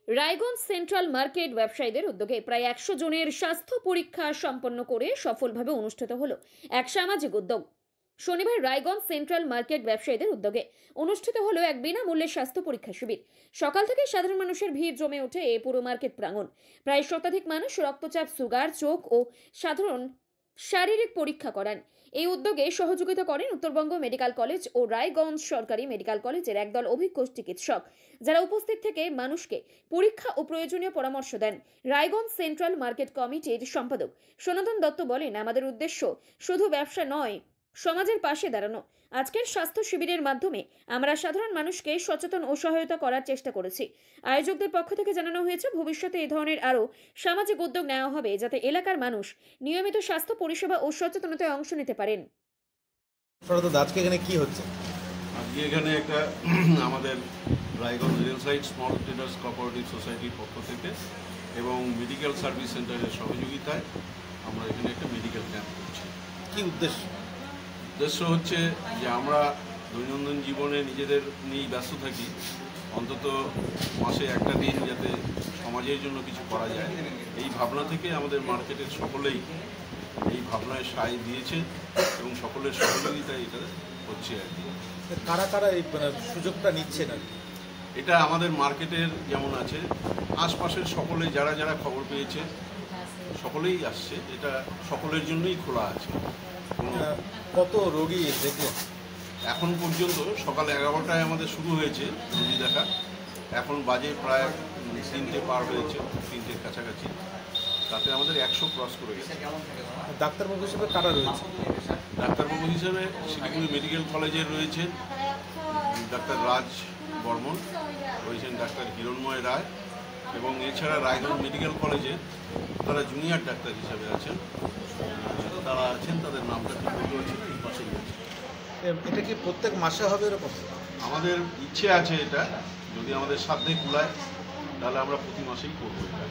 Raiganj central market ব্যবসায়ীদের উদ্যোগে প্রায় 100 জনের স্বাস্থ্য পরীক্ষা সম্পন্ন করে সফলভাবে অনুষ্ঠিত হলো এক সামাজিক উদ্যোগ। শনিবার রায়গঞ্জ সেন্ট্রাল মার্কেট ব্যবসায়ীদের উদ্যোগে অনুষ্ঠিত হলো এক বিনামূল্যে স্বাস্থ্য পরীক্ষা শিবির। সকাল থেকে সাধারণ মানুষের ভিড় জমে ওঠে এই পুরো মার্কেট প্রাঙ্গণ। প্রায় শতাধিক মানুষ রক্তচাপ, সুগার, চোখ ও সাধারণ শারীরিক পরীক্ষা করান। এই উদ্যোগে সহযোগিতা করেন উত্তরবঙ্গ মেডিকেল কলেজ ও রায়গঞ্জ সরকারি মেডিকেল কলেজের একদল অভিজ্ঞ চিকিৎসক, যারা উপস্থিত থেকে মানুষকে পরীক্ষা ও প্রয়োজনীয় পরামর্শ দেন। রায়গঞ্জ সেন্ট্রাল মার্কেট কমিটির সম্পাদক সনাতন দত্ত বলেন, আমাদের উদ্দেশ্য শুধু ব্যবসা নয়, সমাজের পাশে দাঁড়ানো। আজকের স্বাস্থ্য শিবিরের মাধ্যমে আমরা সাধারণ মানুষকে সচেতন ও সহায়তা করার চেষ্টা করেছি। আয়োজকদের পক্ষ থেকে জানানো হয়েছে, ভবিষ্যতে এই ধরনের আরও সামাজিক উদ্যোগ নেওয়া হবে, যাতে এলাকার মানুষ নিয়মিত স্বাস্থ্য পরিষেবা ও সচেতনতায় অংশ নিতে পারেন। আজকে এখানে কি হচ্ছে? আজকে এখানে একটা আমাদের Raiganj real site small traders cooperative সোসাইটির পক্ষ থেকে এবং মেডিকেল সার্ভিস সেন্টারের সহযোগিতায় আমরা এখানে একটা মেডিকেল ক্যাম্প করছি। কি উদ্দেশ্য? উদ্দেশ্য হচ্ছে যে আমরা দৈনন্দিন জীবনে নিজেদের নিয়েই ব্যস্ত থাকি, অন্তত মাসে একটা দিন যাতে সমাজের জন্য কিছু করা যায়, এই ভাবনা থেকে আমাদের মার্কেটের সকলেই এই ভাবনায় সায় দিয়েছে এবং সকলের সহযোগিতায় এটা হচ্ছে আর কি। কারা কারা এই সুযোগটা নিচ্ছেন আর কি? এটা আমাদের মার্কেটের যেমন আছে, আশপাশের সকলে যারা যারা খবর পেয়েছে সকলেই আসছে। এটা সকলের জন্যই খোলা আছে। কত রোগী দেখলেন? এখন পর্যন্ত সকাল 11টায় আমাদের শুরু হয়েছে রোগী দেখা, এখন বাজে প্রায় 3টে পার হয়েছে, 3টের কাছাকাছি। তাতে আমাদের 100 ক্রস করে গেছে। ডাক্তারবাবু হিসেবে কারা রয়েছে? ডাক্তারবাবু হিসেবে শিলিগুড়ি মেডিকেল কলেজের রয়েছেন ডাক্তার রাজ বর্মন, রয়েছেন ডাক্তার হিরণময় রায়, এবং এছাড়া রায়গঞ্জ মেডিকেল কলেজে তারা জুনিয়র ডাক্তার হিসেবে আছেন, তারা আছেন, তাদের নামটা ঠিক বলতে পারছি না, এই পাশেই আছে। এটা কি প্রত্যেক মাসে হবে এরকম? আমাদের ইচ্ছে আছে, এটা যদি আমাদের সাধ্যে কুলায় তাহলে আমরা প্রতি মাসেই করবো এটা।